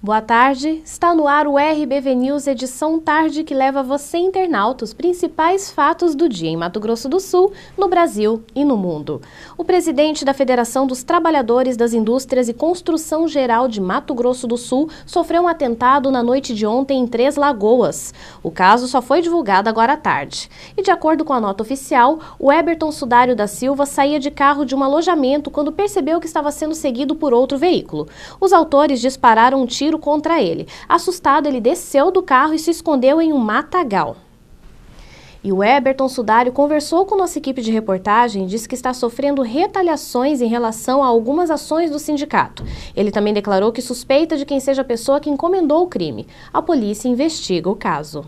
Boa tarde, está no ar o RBV News, edição tarde que leva você, internauta, os principais fatos do dia em Mato Grosso do Sul, no Brasil e no mundo. O presidente da Federação dos Trabalhadores das Indústrias e Construção Geral de Mato Grosso do Sul sofreu um atentado na noite de ontem em Três Lagoas. O caso só foi divulgado agora à tarde. E de acordo com a nota oficial, o Eberton Sudário da Silva saía de carro de um alojamento quando percebeu que estava sendo seguido por outro veículo. Os autores dispararam um tiro contra ele. Assustado, ele desceu do carro e se escondeu em um matagal. E o Eberton Sudário conversou com nossa equipe de reportagem e disse que está sofrendo retaliações em relação a algumas ações do sindicato. Ele também declarou que suspeita de quem seja a pessoa que encomendou o crime. A polícia investiga o caso.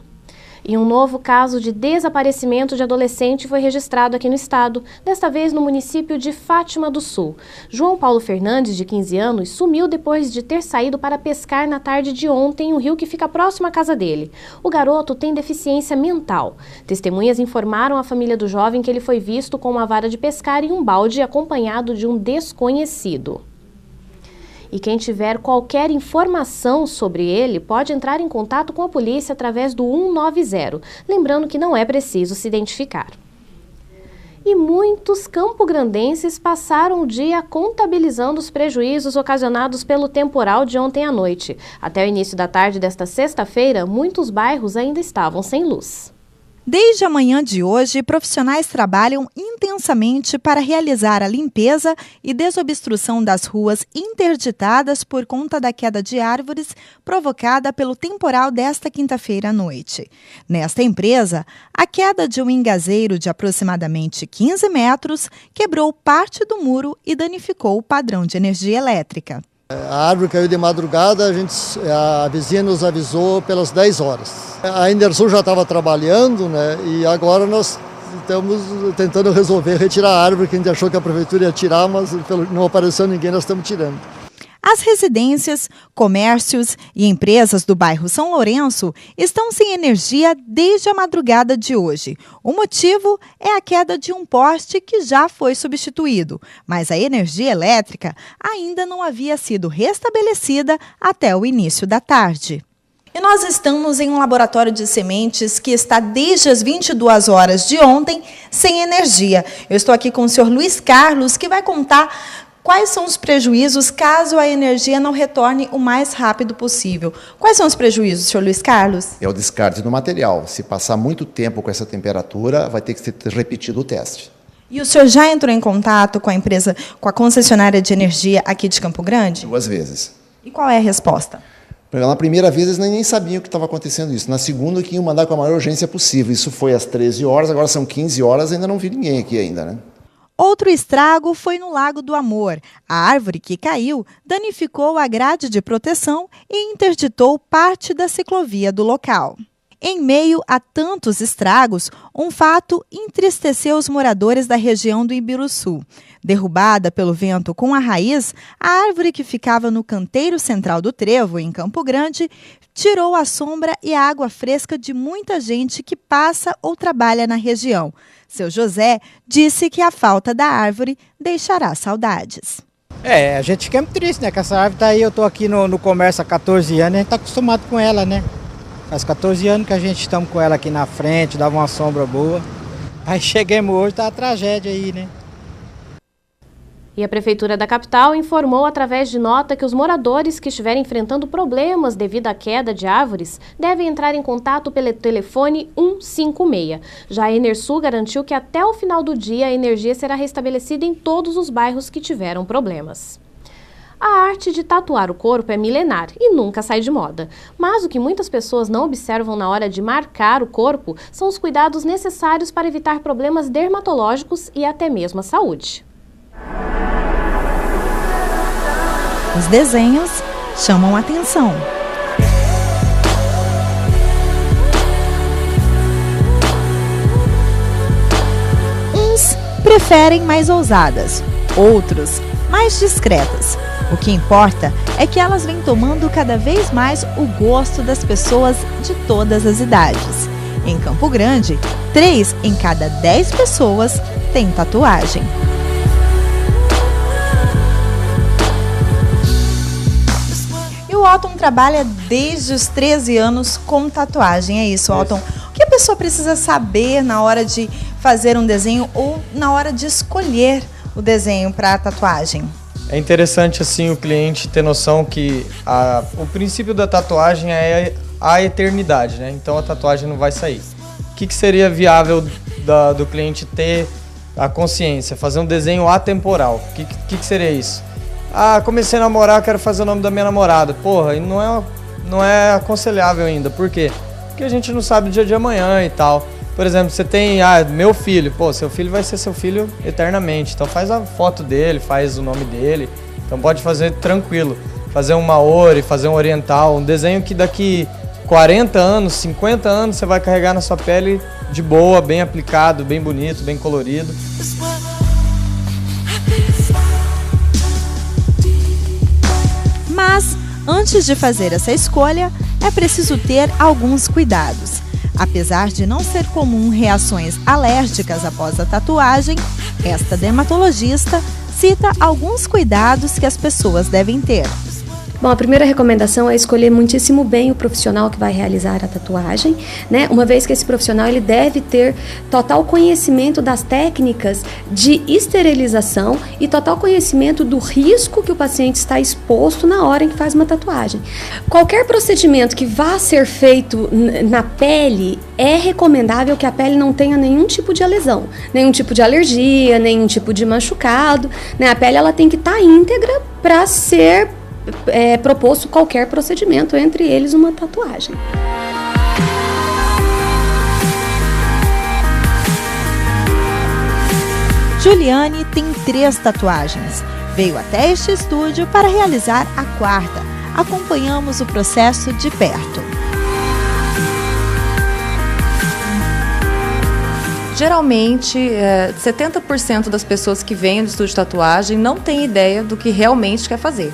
E um novo caso de desaparecimento de adolescente foi registrado aqui no estado, desta vez no município de Fátima do Sul. João Paulo Fernandes, de 15 anos, sumiu depois de ter saído para pescar na tarde de ontem em um rio que fica próximo à casa dele. O garoto tem deficiência mental. Testemunhas informaram à família do jovem que ele foi visto com uma vara de pescar e um balde acompanhado de um desconhecido. E quem tiver qualquer informação sobre ele pode entrar em contato com a polícia através do 190, lembrando que não é preciso se identificar. E muitos campograndenses passaram o dia contabilizando os prejuízos ocasionados pelo temporal de ontem à noite. Até o início da tarde desta sexta-feira, muitos bairros ainda estavam sem luz. Desde a manhã de hoje, profissionais trabalham intensamente para realizar a limpeza e desobstrução das ruas interditadas por conta da queda de árvores provocada pelo temporal desta quinta-feira à noite. Nesta empresa, a queda de um engazeiro de aproximadamente 15 metros quebrou parte do muro e danificou o padrão de energia elétrica. A árvore caiu de madrugada, a vizinha nos avisou pelas 10 horas. A Enersul já estava trabalhando, né, e agora nós estamos tentando retirar a árvore que a gente achou que a prefeitura ia tirar, mas não apareceu ninguém, nós estamos tirando. As residências, comércios e empresas do bairro São Lourenço estão sem energia desde a madrugada de hoje. O motivo é a queda de um poste que já foi substituído, mas a energia elétrica ainda não havia sido restabelecida até o início da tarde. E nós estamos em um laboratório de sementes que está desde as 22 horas de ontem sem energia. Eu estou aqui com o senhor Luiz Carlos, que vai contar quais são os prejuízos caso a energia não retorne o mais rápido possível. Quais são os prejuízos, senhor Luiz Carlos? É o descarte do material. Se passar muito tempo com essa temperatura, vai ter que ser repetido o teste. E o senhor já entrou em contato com a empresa, com a concessionária de energia aqui de Campo Grande? 2 vezes. E qual é a resposta? Na primeira vez, eles nem sabiam que estava acontecendo isso. Na segunda, que iam mandar com a maior urgência possível. Isso foi às 13 horas, agora são 15 horas, ainda não vi ninguém aqui ainda, né? Outro estrago foi no Lago do Amor. A árvore que caiu danificou a grade de proteção e interditou parte da ciclovia do local. Em meio a tantos estragos, um fato entristeceu os moradores da região do Ibiruçu. Derrubada pelo vento com a raiz, a árvore que ficava no canteiro central do Trevo, em Campo Grande, tirou a sombra e a água fresca de muita gente que passa ou trabalha na região. Seu José disse que a falta da árvore deixará saudades. A gente fica muito triste, né? Que essa árvore tá aí, eu tô aqui no comércio há 14 anos, a gente tá acostumado com ela, né? Faz 14 anos que a gente estamos com ela aqui na frente, dava uma sombra boa. Aí chegamos hoje, tá a tragédia aí, né? E a Prefeitura da capital informou através de nota que os moradores que estiverem enfrentando problemas devido à queda de árvores devem entrar em contato pelo telefone 156. Já a Enersul garantiu que até o final do dia a energia será restabelecida em todos os bairros que tiveram problemas. A arte de tatuar o corpo é milenar e nunca sai de moda. Mas o que muitas pessoas não observam na hora de marcar o corpo são os cuidados necessários para evitar problemas dermatológicos e até mesmo a saúde. Os desenhos chamam a atenção. Uns preferem mais ousadas, outros mais discretas. O que importa é que elas vêm tomando cada vez mais o gosto das pessoas de todas as idades. Em Campo Grande, 3 em cada 10 pessoas têm tatuagem. Alton trabalha desde os 13 anos com tatuagem, é isso, Alton? O que a pessoa precisa saber na hora de fazer um desenho ou na hora de escolher o desenho para a tatuagem? É interessante assim o cliente ter noção que o princípio da tatuagem é a eternidade, né? Então a tatuagem não vai sair. O que seria viável do cliente ter a consciência? Fazer um desenho atemporal. O que seria isso? Comecei a namorar, quero fazer o nome da minha namorada. Porra, e não é aconselhável ainda. Por quê? Porque a gente não sabe o dia de amanhã e tal. Por exemplo, você tem, meu filho. Pô, seu filho vai ser seu filho eternamente. Então faz a foto dele, faz o nome dele. Então pode fazer tranquilo. Fazer um Maori, fazer um oriental. Um desenho que daqui 40 anos, 50 anos você vai carregar na sua pele de boa, bem aplicado, bem bonito, bem colorido. Mas, antes de fazer essa escolha, é preciso ter alguns cuidados. Apesar de não ser comum reações alérgicas após a tatuagem, esta dermatologista cita alguns cuidados que as pessoas devem ter. Bom, a primeira recomendação é escolher muitíssimo bem o profissional que vai realizar a tatuagem, né? Uma vez que esse profissional ele deve ter total conhecimento das técnicas de esterilização e total conhecimento do risco que o paciente está exposto na hora em que faz uma tatuagem. Qualquer procedimento que vá ser feito na pele, é recomendável que a pele não tenha nenhum tipo de lesão, nenhum tipo de alergia, nenhum tipo de machucado, né? A pele ela tem que estar íntegra para ser proposto qualquer procedimento, entre eles uma tatuagem. Juliane tem 3 tatuagens. Veio até este estúdio para realizar a 4ª. Acompanhamos o processo de perto. Geralmente, 70% das pessoas que vêm do estúdio de tatuagem não têm ideia do que realmente quer fazer.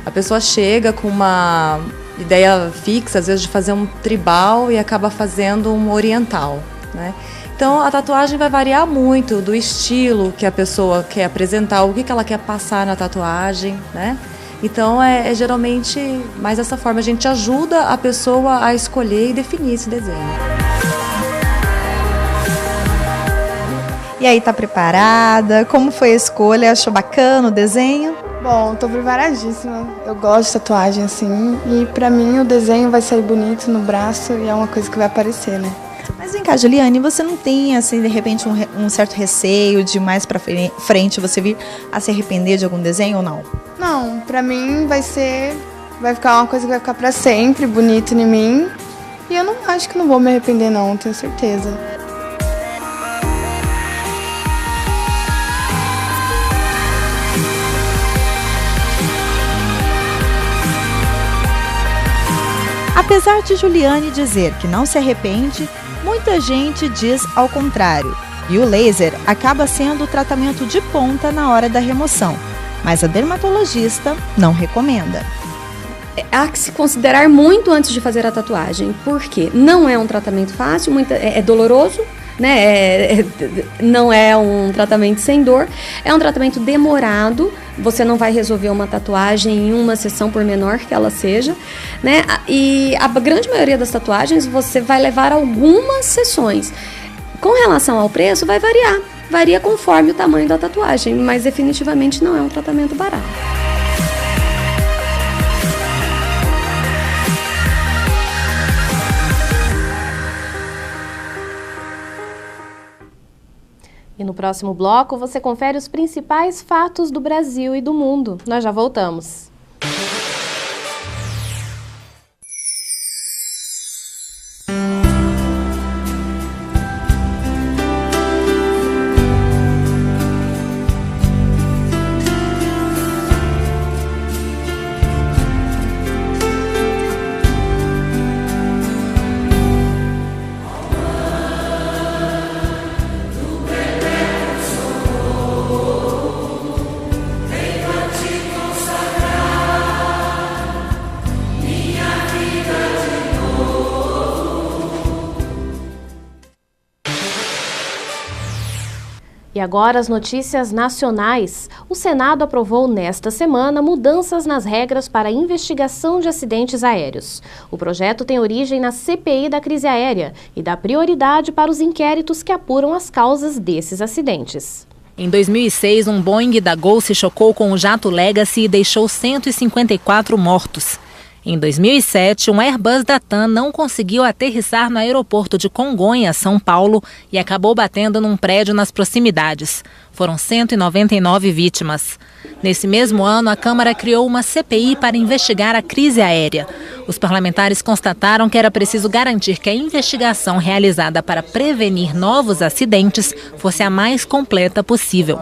A pessoa chega com uma ideia fixa, às vezes de fazer um tribal e acaba fazendo um oriental, né? Então a tatuagem vai variar muito do estilo que a pessoa quer apresentar, o que ela quer passar na tatuagem, né? Então é geralmente mais dessa forma, a gente ajuda a pessoa a escolher e definir esse desenho. E aí, tá preparada? Como foi a escolha? Achou bacana o desenho? Bom, tô preparadíssima. Eu gosto de tatuagem, assim, e pra mim o desenho vai sair bonito no braço e é uma coisa que vai aparecer, né? Mas vem cá, Juliane, você não tem, assim, de repente, um certo receio de mais pra frente você vir a se arrepender de algum desenho ou não? Não, pra mim vai ficar uma coisa que vai ficar pra sempre, bonito em mim. E eu não acho que não vou me arrepender não, tenho certeza. Apesar de Juliane dizer que não se arrepende, muita gente diz ao contrário. E o laser acaba sendo o tratamento de ponta na hora da remoção, mas a dermatologista não recomenda. Há que se considerar muito antes de fazer a tatuagem, porque não é um tratamento fácil, é doloroso, né? Não é um tratamento sem dor, é um tratamento demorado. Você não vai resolver uma tatuagem em uma sessão, por menor que ela seja, né? E a grande maioria das tatuagens você vai levar algumas sessões. Com relação ao preço, vai variar. Varia conforme o tamanho da tatuagem, mas definitivamente não é um tratamento barato. E no próximo bloco você confere os principais fatos do Brasil e do mundo. Nós já voltamos. E agora as notícias nacionais. O Senado aprovou nesta semana mudanças nas regras para a investigação de acidentes aéreos. O projeto tem origem na CPI da crise aérea e dá prioridade para os inquéritos que apuram as causas desses acidentes. Em 2006, um Boeing da Gol se chocou com o jato Legacy e deixou 154 mortos. Em 2007, um Airbus da TAM não conseguiu aterrissar no aeroporto de Congonhas, São Paulo, e acabou batendo num prédio nas proximidades. Foram 199 vítimas. Nesse mesmo ano, a Câmara criou uma CPI para investigar a crise aérea. Os parlamentares constataram que era preciso garantir que a investigação realizada para prevenir novos acidentes fosse a mais completa possível.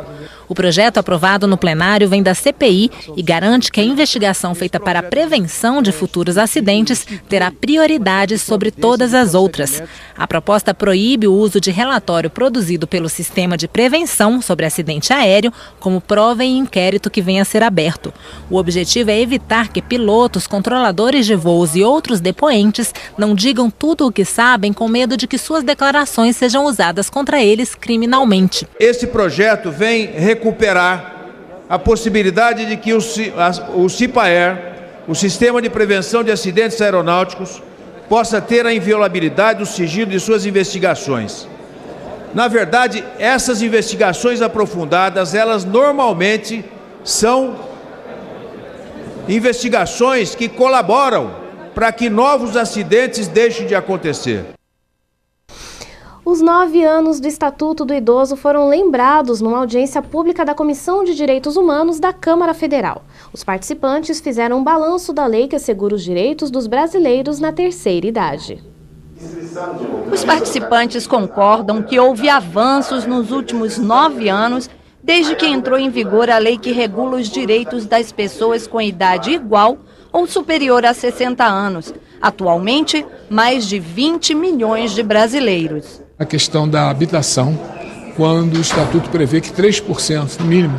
O projeto aprovado no plenário vem da CPI e garante que a investigação feita para a prevenção de futuros acidentes terá prioridade sobre todas as outras. A proposta proíbe o uso de relatório produzido pelo Sistema de Prevenção sobre Acidente Aéreo como prova em inquérito que venha a ser aberto. O objetivo é evitar que pilotos, controladores de voos e outros depoentes não digam tudo o que sabem com medo de que suas declarações sejam usadas contra eles criminalmente. Esse projeto vem recuperar a possibilidade de que o CIPAER, o Sistema de Prevenção de Acidentes Aeronáuticos, possa ter a inviolabilidade do sigilo de suas investigações. Na verdade, essas investigações aprofundadas, elas normalmente são investigações que colaboram para que novos acidentes deixem de acontecer. Os 9 anos do Estatuto do Idoso foram lembrados numa audiência pública da Comissão de Direitos Humanos da Câmara Federal. Os participantes fizeram um balanço da lei que assegura os direitos dos brasileiros na terceira idade. Os participantes concordam que houve avanços nos últimos 9 anos, desde que entrou em vigor a lei que regula os direitos das pessoas com idade igual ou superior a 60 anos. Atualmente, mais de 20 milhões de brasileiros. A questão da habitação, quando o Estatuto prevê que 3%, no mínimo,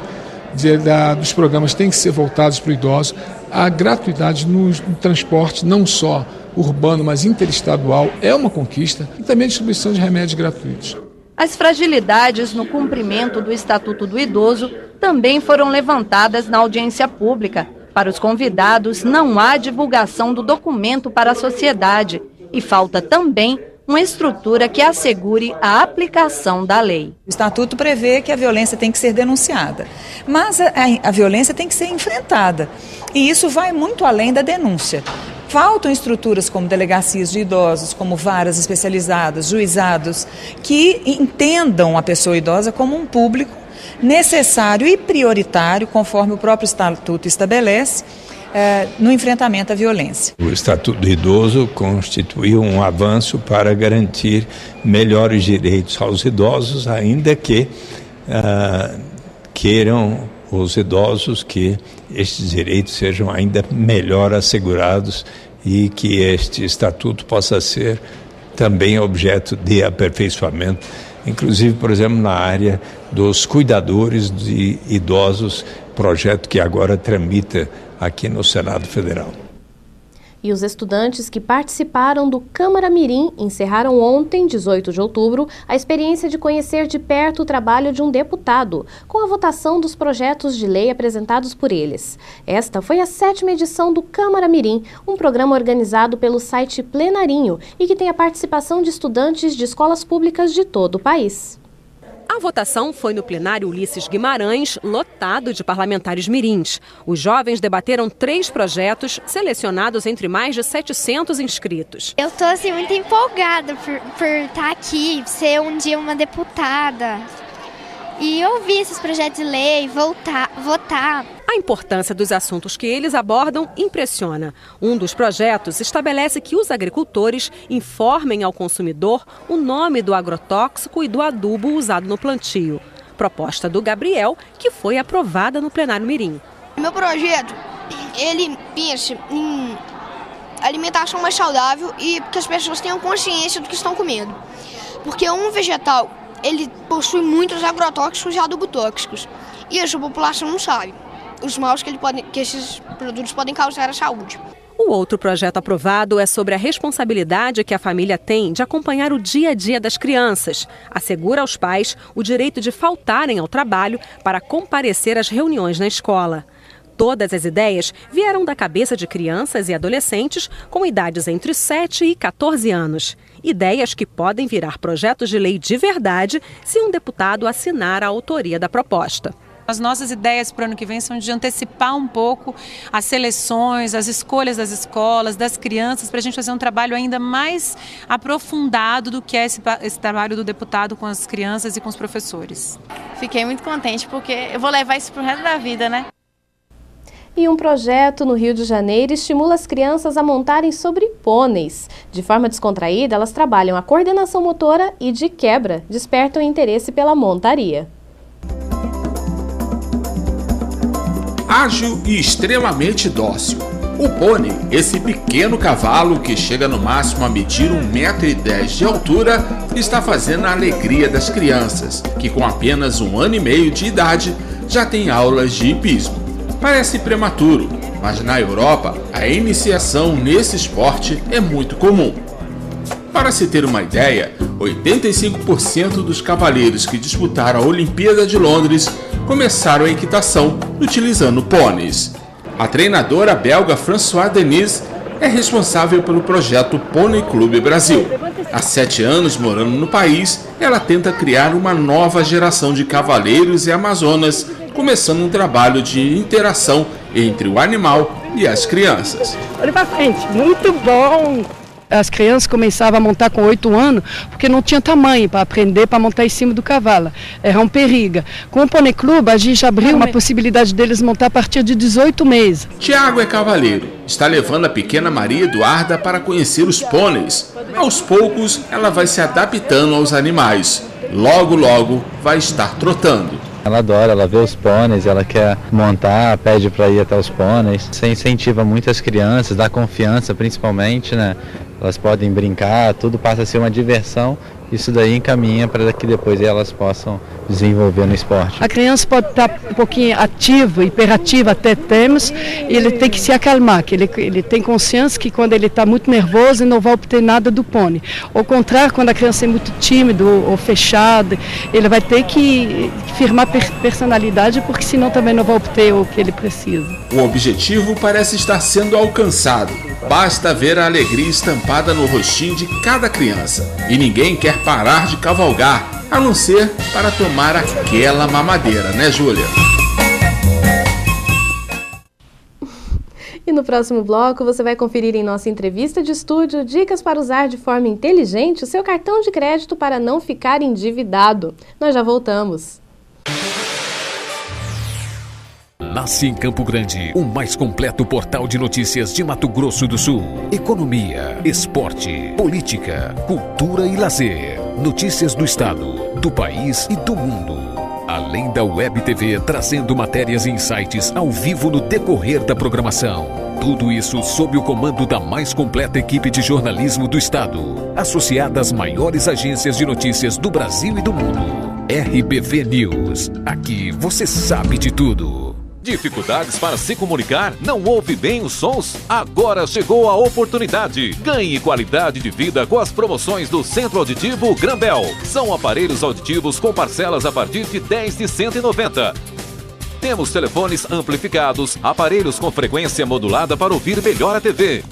dos programas tem que ser voltados para o idoso, a gratuidade no transporte, não só urbano, mas interestadual, é uma conquista, e também a distribuição de remédios gratuitos. As fragilidades no cumprimento do Estatuto do Idoso também foram levantadas na audiência pública. Para os convidados, não há divulgação do documento para a sociedade e falta também uma estrutura que assegure a aplicação da lei. O Estatuto prevê que a violência tem que ser denunciada, mas a violência tem que ser enfrentada, e isso vai muito além da denúncia. Faltam estruturas como delegacias de idosos, como varas especializadas, juizados, que entendam a pessoa idosa como um público necessário e prioritário, conforme o próprio Estatuto estabelece, no enfrentamento à violência. O Estatuto do Idoso constituiu um avanço para garantir melhores direitos aos idosos, ainda que queiram os idosos que estes direitos sejam ainda melhor assegurados e que este estatuto possa ser também objeto de aperfeiçoamento, inclusive, por exemplo, na área dos cuidadores de idosos, projeto que agora tramita aqui no Senado Federal. E os estudantes que participaram do Câmara Mirim encerraram ontem, 18 de outubro, a experiência de conhecer de perto o trabalho de um deputado, com a votação dos projetos de lei apresentados por eles. Esta foi a 7ª edição do Câmara Mirim, um programa organizado pelo site Plenarinho e que tem a participação de estudantes de escolas públicas de todo o país. A votação foi no plenário Ulisses Guimarães, lotado de parlamentares mirins. Os jovens debateram 3 projetos selecionados entre mais de 700 inscritos. Eu estou muito empolgada por estar aqui, ser um dia uma deputada. E ouvir esses projetos de lei, votar. A importância dos assuntos que eles abordam impressiona. Um dos projetos estabelece que os agricultores informem ao consumidor o nome do agrotóxico e do adubo usado no plantio. Proposta do Gabriel, que foi aprovada no plenário Mirim. Meu projeto, ele pensa em alimentação mais saudável e que as pessoas tenham consciência do que estão comendo. Porque um vegetal, ele possui muitos agrotóxicos e adubotóxicos. E isso a população não sabe. Os maus que esses produtos podem causar à saúde. O outro projeto aprovado é sobre a responsabilidade que a família tem de acompanhar o dia a dia das crianças. Assegura aos pais o direito de faltarem ao trabalho para comparecer às reuniões na escola. Todas as ideias vieram da cabeça de crianças e adolescentes com idades entre 7 e 14 anos. Ideias que podem virar projetos de lei de verdade se um deputado assinar a autoria da proposta. As nossas ideias para o ano que vem são de antecipar um pouco as seleções, as escolhas das escolas, das crianças, para a gente fazer um trabalho ainda mais aprofundado do que é esse trabalho do deputado com as crianças e com os professores. Fiquei muito contente porque eu vou levar isso para o resto da vida, né? E um projeto no Rio de Janeiro estimula as crianças a montarem sobre pôneis. De forma descontraída, elas trabalham a coordenação motora e, de quebra, despertam interesse pela montaria. Ágil e extremamente dócil. O pônei, esse pequeno cavalo que chega no máximo a medir 1,10 m de altura, está fazendo a alegria das crianças, que com apenas 1 ano e meio de idade já têm aulas de hipismo. Parece prematuro, mas na Europa a iniciação nesse esporte é muito comum. Para se ter uma ideia, 85% dos cavaleiros que disputaram a Olimpíada de Londres começaram a equitação utilizando pôneis. A treinadora belga Françoise Denis é responsável pelo projeto Pônei Clube Brasil. Há 7 anos morando no país, ela tenta criar uma nova geração de cavaleiros e amazonas, começando um trabalho de interação entre o animal e as crianças. Olha para frente, muito bom! As crianças começavam a montar com 8 anos, porque não tinha tamanho para aprender para montar em cima do cavalo. Era um perigo. Com o Pônei Clube, a gente abriu uma possibilidade deles montar a partir de 18 meses. Tiago é cavaleiro. Está levando a pequena Maria Eduarda para conhecer os pôneis. Aos poucos, ela vai se adaptando aos animais. Logo, logo, vai estar trotando. Ela adora, ela vê os pôneis, ela quer montar, pede para ir até os pôneis. Você incentiva muitas crianças, dá confiança principalmente, né? Elas podem brincar, tudo passa a ser uma diversão. Isso daí encaminha para que depois elas possam desenvolver no esporte. A criança pode estar um pouquinho ativa, hiperativa até temos, e ele tem que se acalmar, que ele tem consciência que quando ele está muito nervoso ele não vai obter nada do pônei. Ao contrário, quando a criança é muito tímida ou fechada, ele vai ter que firmar personalidade, porque senão também não vai obter o que ele precisa. O objetivo parece estar sendo alcançado. Basta ver a alegria estampada no rostinho de cada criança. E ninguém quer parar de cavalgar, a não ser para tomar aquela mamadeira, né, Júlia? E no próximo bloco você vai conferir em nossa entrevista de estúdio dicas para usar de forma inteligente o seu cartão de crédito para não ficar endividado. Nós já voltamos. Nasce em Campo Grande, o mais completo portal de notícias de Mato Grosso do Sul. Economia, esporte, política, cultura e lazer. Notícias do estado, do país e do mundo. Além da Web TV trazendo matérias e insights ao vivo no decorrer da programação. Tudo isso sob o comando da mais completa equipe de jornalismo do estado, associada às maiores agências de notícias do Brasil e do mundo. RBV News. Aqui você sabe de tudo. Dificuldades para se comunicar? Não ouve bem os sons? Agora chegou a oportunidade. Ganhe qualidade de vida com as promoções do Centro Auditivo Grambel. São aparelhos auditivos com parcelas a partir de R$10 de 190. Temos telefones amplificados, aparelhos com frequência modulada para ouvir melhor a TV.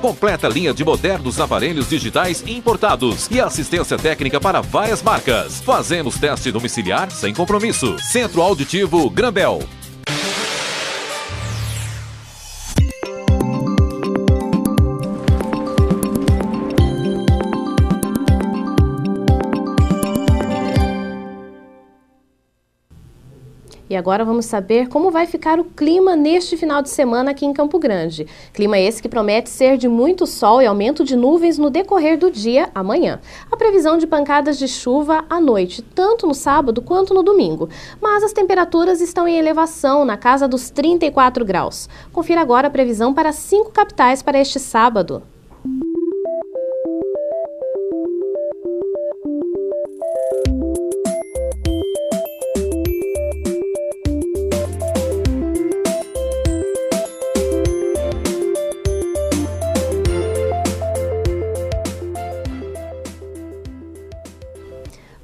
Completa linha de modernos aparelhos digitais importados e assistência técnica para várias marcas. Fazemos teste domiciliar sem compromisso. Centro Auditivo Grambel. E agora vamos saber como vai ficar o clima neste final de semana aqui em Campo Grande. Clima esse que promete ser de muito sol e aumento de nuvens no decorrer do dia amanhã. A previsão de pancadas de chuva à noite, tanto no sábado quanto no domingo. Mas as temperaturas estão em elevação, na casa dos 34 graus. Confira agora a previsão para 5 capitais para este sábado.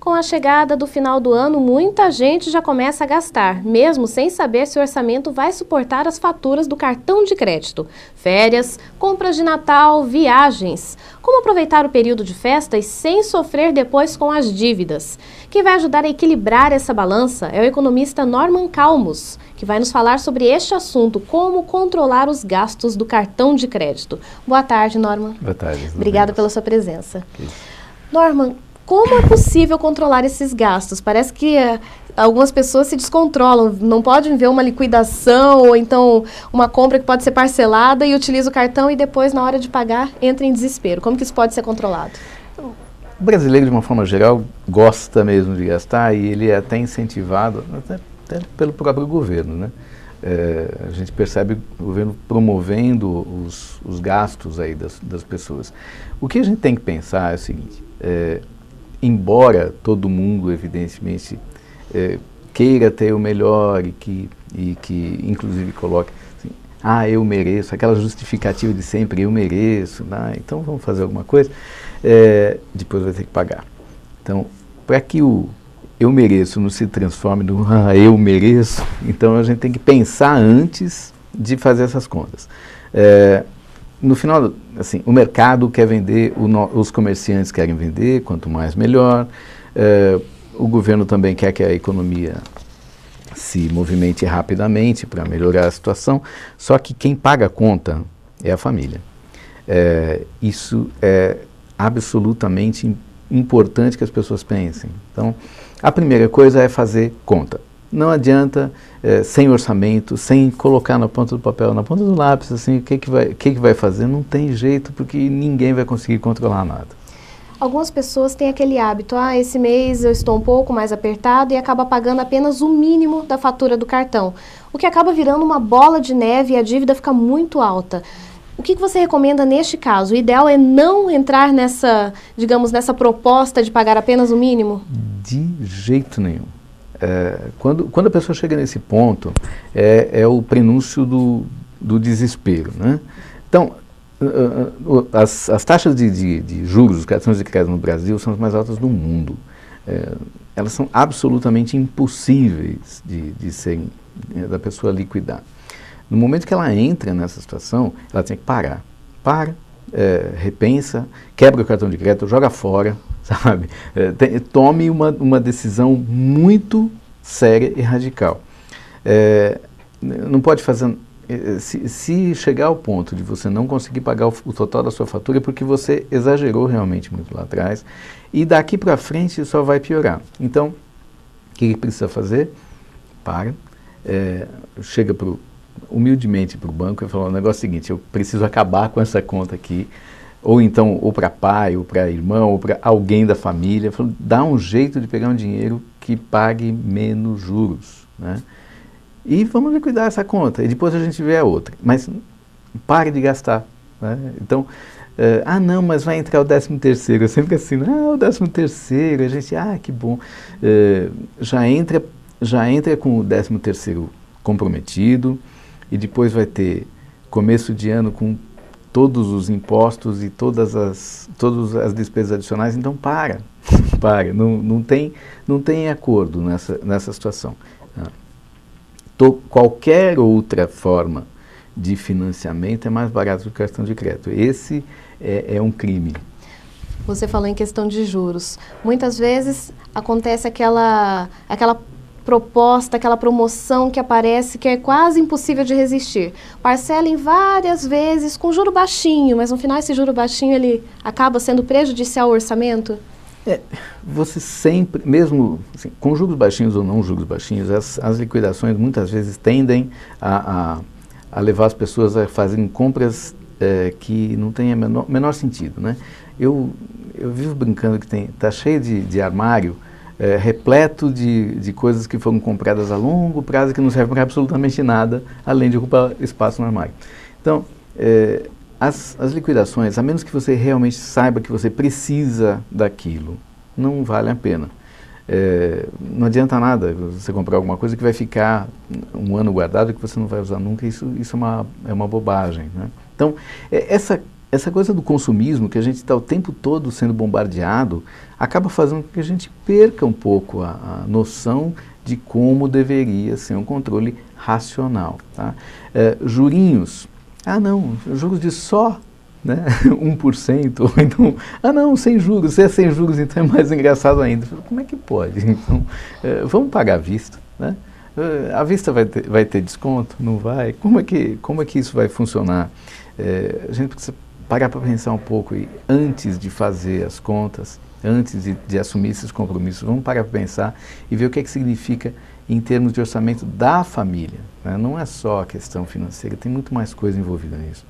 Com a chegada do final do ano, muita gente já começa a gastar, mesmo sem saber se o orçamento vai suportar as faturas do cartão de crédito. Férias, compras de Natal, viagens. Como aproveitar o período de festas sem sofrer depois com as dívidas? Quem vai ajudar a equilibrar essa balança é o economista Norman Calmus, que vai nos falar sobre este assunto, como controlar os gastos do cartão de crédito. Boa tarde, Norman. Boa tarde. Obrigada pela sua presença. Norman, como é possível controlar esses gastos? Parece que algumas pessoas se descontrolam, não podem ver uma liquidação ou então uma compra que pode ser parcelada e utiliza o cartão e depois, na hora de pagar, entra em desespero. Como que isso pode ser controlado? O brasileiro, de uma forma geral, gosta mesmo de gastar e ele é até incentivado, até pelo próprio governo, né? A gente percebe o governo promovendo os gastos aí das pessoas. O que a gente tem que pensar é o seguinte, embora todo mundo, evidentemente, queira ter o melhor e que inclusive coloque assim, eu mereço, aquela justificativa de sempre, eu mereço, então vamos fazer alguma coisa, depois vai ter que pagar. Então, para que o eu mereço não se transforme no eu mereço, então a gente tem que pensar antes de fazer essas contas. No final, assim, o mercado quer vender, os comerciantes querem vender, quanto mais melhor, o governo também quer que a economia se movimente rapidamente para melhorar a situação, só que quem paga a conta é a família. Isso é absolutamente importante que as pessoas pensem. Então, a primeira coisa é fazer conta. Não adianta, sem orçamento, sem colocar na ponta do papel, na ponta do lápis, assim, o que vai fazer, não tem jeito, porque ninguém vai conseguir controlar nada. Algumas pessoas têm aquele hábito, esse mês eu estou um pouco mais apertado e acaba pagando apenas o mínimo da fatura do cartão, o que acaba virando uma bola de neve e a dívida fica muito alta. O que você recomenda neste caso? O ideal é não entrar nessa, digamos, nessa proposta de pagar apenas o mínimo? De jeito nenhum. Quando a pessoa chega nesse ponto, é o prenúncio do desespero, né? Então, as taxas de juros dos cartões de crédito no Brasil são as mais altas do mundo. Elas são absolutamente impossíveis de serem, da pessoa liquidar. No momento que ela entra nessa situação, ela tem que parar. Repensa, quebra o cartão de crédito, joga fora, sabe? Tome uma decisão muito séria e radical. Não pode fazer... Se chegar ao ponto de você não conseguir pagar o total da sua fatura, é porque você exagerou realmente muito lá atrás, e daqui para frente só vai piorar. Então, o que precisa fazer? Chega humildemente para o banco e fala, o negócio é o seguinte, eu preciso acabar com essa conta aqui, ou então, ou para pai, ou para irmão, ou para alguém da família, dá um jeito de pegar um dinheiro que pague menos juros, né? E vamos liquidar essa conta, e depois a gente vê a outra, mas pare de gastar, né? Então, não, mas vai entrar o 13º, eu sempre assim, o 13º, a gente, que bom, já entra com o 13º comprometido, e depois vai ter começo de ano com todos os impostos e todas as despesas adicionais, então não tem acordo nessa situação. Qualquer outra forma de financiamento é mais barato do que o cartão de crédito. Esse é um crime. Você falou em questão de juros. Muitas vezes acontece aquela proposta, aquela promoção que aparece que é quase impossível de resistir. Parcelem várias vezes com juro baixinho, mas no final esse juro baixinho ele acaba sendo prejudicial ao orçamento? Você sempre, mesmo assim, com juros baixinhos ou não juros baixinhos, as liquidações muitas vezes tendem a levar as pessoas a fazerem compras que não têm menor sentido, né? Eu vivo brincando que está cheio de armário repleto de coisas que foram compradas a longo prazo que não servem para absolutamente nada, além de ocupar espaço no armário. Então, as liquidações, a menos que você realmente saiba que você precisa daquilo, não vale a pena. Não adianta nada você comprar alguma coisa que vai ficar um ano guardado e que você não vai usar nunca, isso é uma bobagem, né? Então, essa coisa do consumismo, que a gente está o tempo todo sendo bombardeado, acaba fazendo com que a gente perca um pouco a noção de como deveria ser um controle racional. Tá? Jurinhos, não, juros de só, né, 1%, ou então, não, sem juros, se é sem juros então é mais engraçado ainda. Como é que pode? Então, vamos pagar à vista, né? À vista vai ter desconto? Não vai? Como é que isso vai funcionar? A gente precisa parar para pensar um pouco e antes de fazer as contas, antes de assumir esses compromissos, vamos parar para pensar e ver o que é que significa em termos de orçamento da família, né? Não é só a questão financeira, tem muito mais coisa envolvida nisso.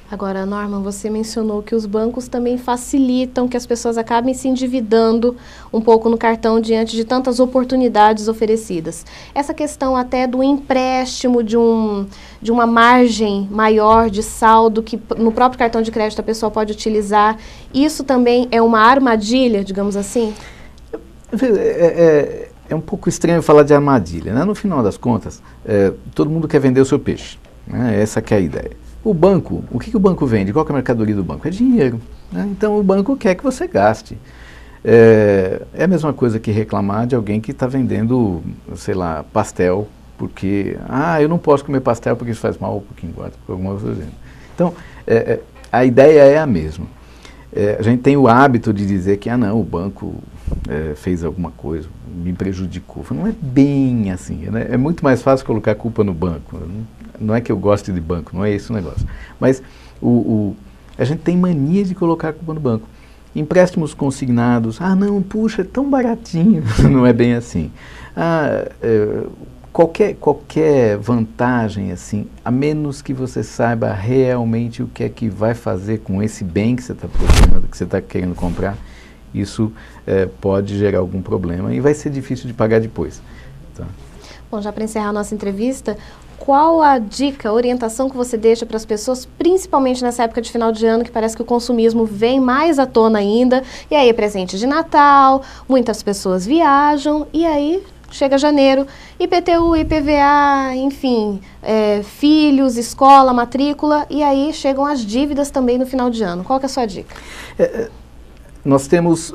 Agora, Norman, você mencionou que os bancos também facilitam que as pessoas acabem se endividando um pouco no cartão diante de tantas oportunidades oferecidas. Essa questão até do empréstimo de uma margem maior de saldo que no próprio cartão de crédito a pessoa pode utilizar, isso também é uma armadilha, digamos assim? É um pouco estranho falar de armadilha, né? No final das contas, todo mundo quer vender o seu peixe, né? Essa que é a ideia. O banco, o que o banco vende? Qual que é a mercadoria do banco? É dinheiro, né? Então o banco quer que você gaste. É a mesma coisa que reclamar de alguém que está vendendo, sei lá, pastel, porque, eu não posso comer pastel porque isso faz mal, porque engorda, por alguma coisa. Então, a ideia é a mesma. A gente tem o hábito de dizer que, o banco fez alguma coisa, me prejudicou. Não é bem assim, né? É muito mais fácil colocar a culpa no banco. Não é que eu goste de banco, não é esse o negócio. Mas a gente tem mania de colocar a culpa no banco. Empréstimos consignados, puxa, é tão baratinho. Não é bem assim. Qualquer vantagem, assim, a menos que você saiba realmente o que é que vai fazer com esse bem que você está procurando, que você está querendo comprar, isso pode gerar algum problema e vai ser difícil de pagar depois. Tá? Bom, já para encerrar a nossa entrevista, qual a dica, a orientação que você deixa para as pessoas, principalmente nessa época de final de ano, que parece que o consumismo vem mais à tona ainda, e aí é presente de Natal, muitas pessoas viajam, e aí chega janeiro, IPTU, IPVA, enfim, filhos, escola, matrícula, e aí chegam as dívidas também no final de ano. Qual que é a sua dica? Nós temos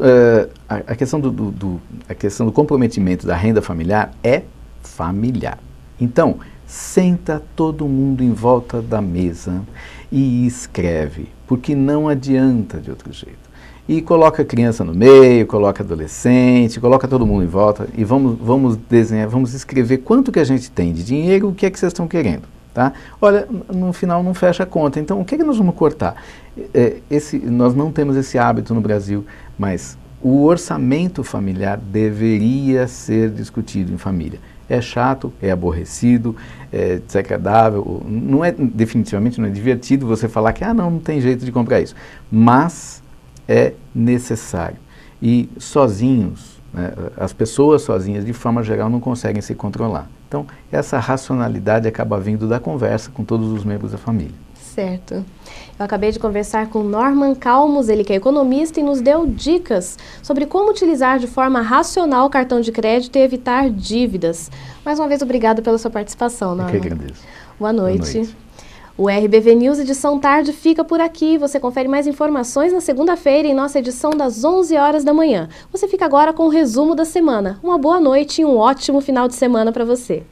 a questão do comprometimento da renda familiar é familiar. Então, senta todo mundo em volta da mesa e escreve, porque não adianta de outro jeito. E coloca a criança no meio, coloca adolescente, coloca todo mundo em volta e vamos desenhar, vamos escrever quanto que a gente tem de dinheiro, o que é que vocês estão querendo, tá? Olha, no final não fecha a conta, então o que é que nós vamos cortar? Nós não temos esse hábito no Brasil, mas o orçamento familiar deveria ser discutido em família. É chato, é aborrecido, é desagradável, definitivamente não é divertido você falar que não tem jeito de comprar isso, mas é necessário. E sozinhos, né, as pessoas sozinhas, de forma geral, não conseguem se controlar. Então, essa racionalidade acaba vindo da conversa com todos os membros da família. Certo. Eu acabei de conversar com Norman Calmos, ele que é economista e nos deu dicas sobre como utilizar de forma racional o cartão de crédito e evitar dívidas. Mais uma vez, obrigado pela sua participação, Norman. Eu que agradeço. Boa noite. Boa noite. O RBV News Edição Tarde fica por aqui. Você confere mais informações na segunda-feira em nossa edição das 11 horas da manhã. Você fica agora com o resumo da semana. Uma boa noite e um ótimo final de semana para você.